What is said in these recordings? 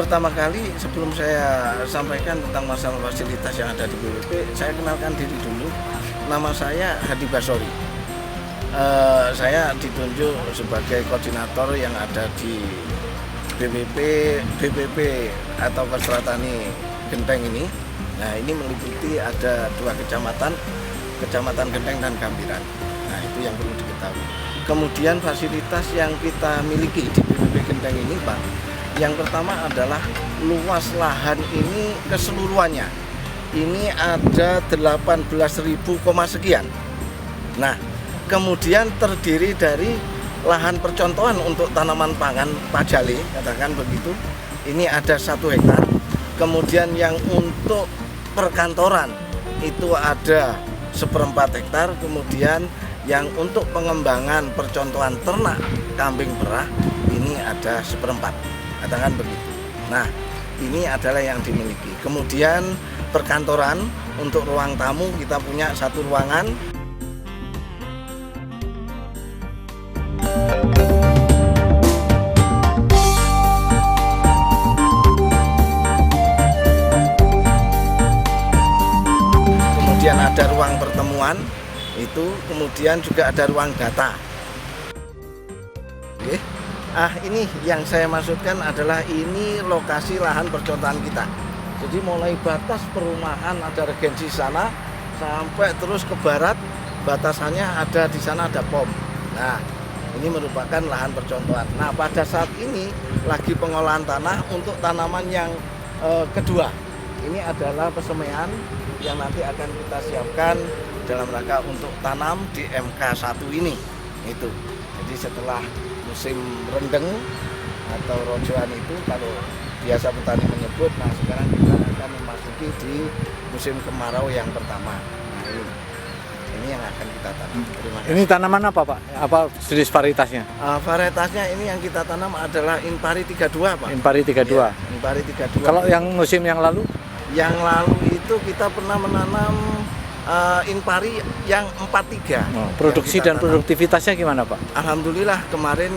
pertama kali sebelum saya sampaikan tentang masalah fasilitas yang ada di BPP, saya kenalkan diri dulu. Nama saya Hadi Basori. Saya ditunjuk sebagai koordinator yang ada di BPP atau Kostra Tani Genteng ini. Nah, ini meliputi ada 2 kecamatan, Kecamatan Genteng dan Gambiran. Nah, itu yang perlu diketahui. Kemudian fasilitas yang kita miliki di BPP Genteng ini, Pak, yang pertama adalah luas lahan ini keseluruhannya. Ini ada 18.000, sekian. Nah, kemudian terdiri dari lahan percontohan untuk tanaman pangan pajale, katakan begitu. Ini ada 1 hektar. Kemudian yang untuk perkantoran itu ada 1/4 hektar. Kemudian yang untuk pengembangan percontohan ternak kambing perah ini ada 1/4, katakan begitu. Nah, ini adalah yang dimiliki. Kemudian perkantoran untuk ruang tamu kita punya 1 ruangan. Kemudian ada ruang pertemuan itu, kemudian juga ada ruang data. Oke. Ini yang saya maksudkan adalah ini lokasi lahan percontohan kita. Jadi mulai batas perumahan ada regensi sana sampai terus ke barat, batasannya ada di sana ada POM. Nah, ini merupakan lahan percontohan. Nah, pada saat ini lagi pengolahan tanah untuk tanaman yang kedua. Ini adalah pesemaian yang nanti akan kita siapkan dalam rangka untuk tanam di MK1 ini. Itu. Jadi setelah musim rendeng atau rojoan itu, kalau biasa petani menyebut, nah sekarang kita akan memasuki di musim kemarau yang pertama. Nah, ini yang akan kita tanam. Terima kasih. Ini tanaman apa, Pak? Apa jenis varietasnya? Varietasnya ini yang kita tanam adalah Impari 32, Pak. Impari 32. Ya, Impari 32. Kalau yang musim yang lalu? Yang lalu itu kita pernah menanam Impari yang 43. Produksi dan produktivitasnya gimana, Pak? Alhamdulillah kemarin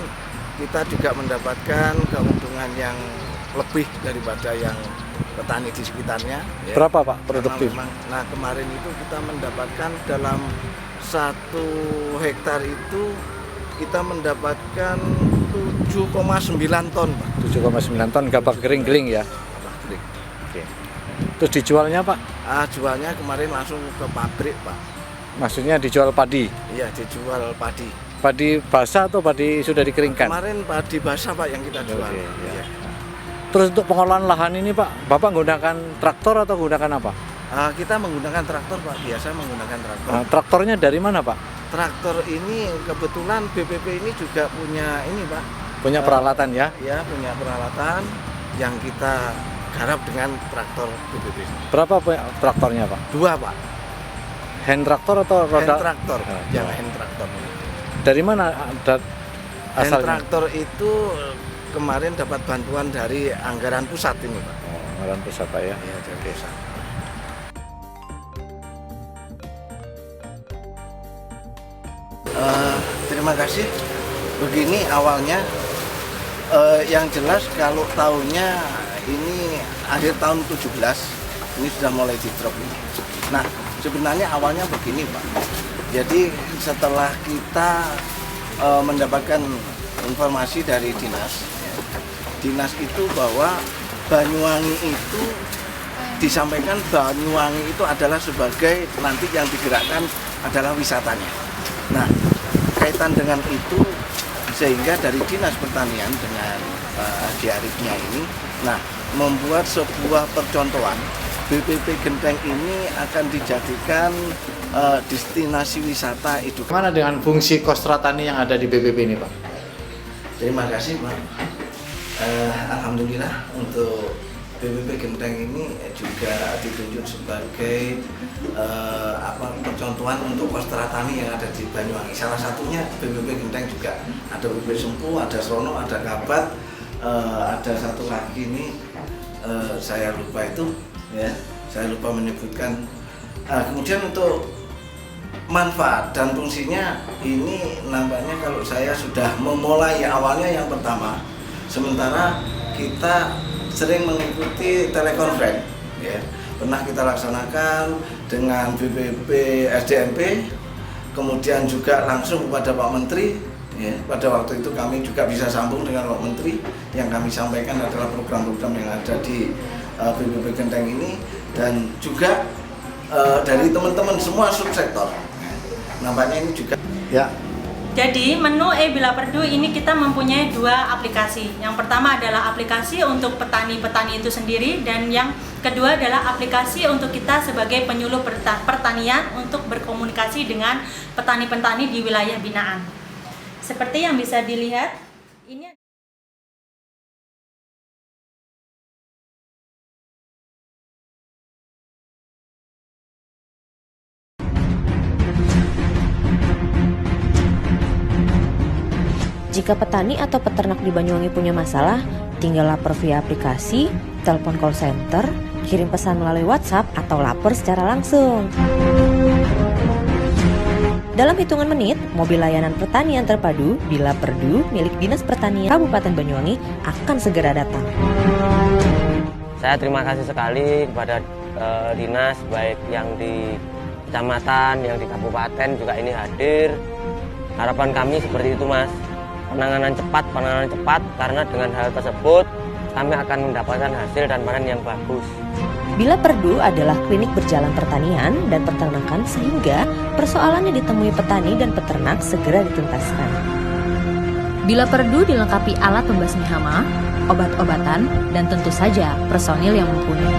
kita juga mendapatkan keuntungan yang lebih daripada yang petani di sekitarnya. Ya. Berapa, Pak, produktif? Nah, kemarin itu kita mendapatkan dalam 1 hektar itu kita mendapatkan 7,9 ton, Pak. 7,9 ton gabah kering-kering ya? Gabah kering. Oke. Terus dijualnya, Pak? Jualnya kemarin langsung ke pabrik, Pak. Maksudnya dijual padi? Iya, dijual padi. Padi basah atau padi sudah dikeringkan? Kemarin padi basah, Pak, yang kita jual. Oke, ya. Iya. Terus untuk pengolahan lahan ini, Pak, Bapak menggunakan traktor atau menggunakan apa? Kita menggunakan traktor, Pak. Biasa menggunakan traktor. Traktornya dari mana, Pak? Traktor ini kebetulan BPP ini juga punya ini, Pak. Punya peralatan ya? Ya, punya peralatan yang kita garap dengan traktor BPP. Berapa traktornya, Pak? 2, Pak. Hand traktor atau roda? Hand traktor, yang ya. hand traktor. Dari mana Hand asalnya? traktor itu kemarin dapat bantuan dari anggaran pusat ini, Pak. Anggaran pusat, Pak ya? Iya, dari pusat. Terima kasih. Begini awalnya, yang jelas kalau tahunnya ini akhir tahun 17, ini sudah mulai di drop ini. Nah, sebenarnya awalnya begini, Pak. Jadi setelah kita mendapatkan informasi dari dinas itu bahwa Banyuwangi itu disampaikan Banyuwangi itu adalah sebagai nanti yang digerakkan adalah wisatanya. Nah, kaitan dengan itu sehingga dari Dinas Pertanian dengan Haji Arifnya ini, nah membuat sebuah percontohan BPP Genteng ini akan dijadikan destinasi wisata edukasi. Mana dengan fungsi Kostra Tani yang ada di BPP ini, Pak? Terima kasih, Pak. Alhamdulillah untuk BPP Genteng ini juga ditunjuk sebagai percontohan untuk Kostra Tani yang ada di Banyuwangi. Salah satunya BPP Genteng juga ada BPP Sempu, ada Srono, ada Kabat, ada satu lagi ini saya lupa itu, ya, saya lupa menyebutkan. Kemudian untuk manfaat dan fungsinya ini nampaknya kalau saya sudah memulai awalnya yang pertama, sementara kita sering mengikuti telekonferensi, ya. Pernah kita laksanakan dengan BPP SDMP, kemudian juga langsung kepada Pak Menteri. Ya, pada waktu itu kami juga bisa sambung dengan Pak Menteri. Yang kami sampaikan adalah program-program yang ada di BPP Genteng ini, dan juga dari teman-teman semua subsektor. Nampaknya ini juga. Ya. Jadi menu Bila Perdu ini kita mempunyai 2 aplikasi. Yang pertama adalah aplikasi untuk petani-petani itu sendiri, dan yang kedua adalah aplikasi untuk kita sebagai penyuluh pertanian untuk berkomunikasi dengan petani-petani di wilayah binaan. Seperti yang bisa dilihat, ini Jika petani atau peternak di Banyuwangi punya masalah, tinggal lapor via aplikasi, telepon call center, kirim pesan melalui WhatsApp, atau lapor secara langsung. Dalam hitungan menit, mobil layanan pertanian terpadu Bila Perdu milik Dinas Pertanian Kabupaten Banyuwangi akan segera datang. Saya terima kasih sekali kepada dinas, baik yang di kecamatan, yang di kabupaten juga ini hadir. Harapan kami seperti itu, Mas. Penanganan cepat, karena dengan hal tersebut kami akan mendapatkan hasil dan panen yang bagus. Bila Perdu adalah klinik berjalan pertanian dan peternakan, sehingga persoalan yang ditemui petani dan peternak segera dituntaskan. Bila Perdu dilengkapi alat pembasmi hama, obat-obatan, dan tentu saja personil yang mumpuni.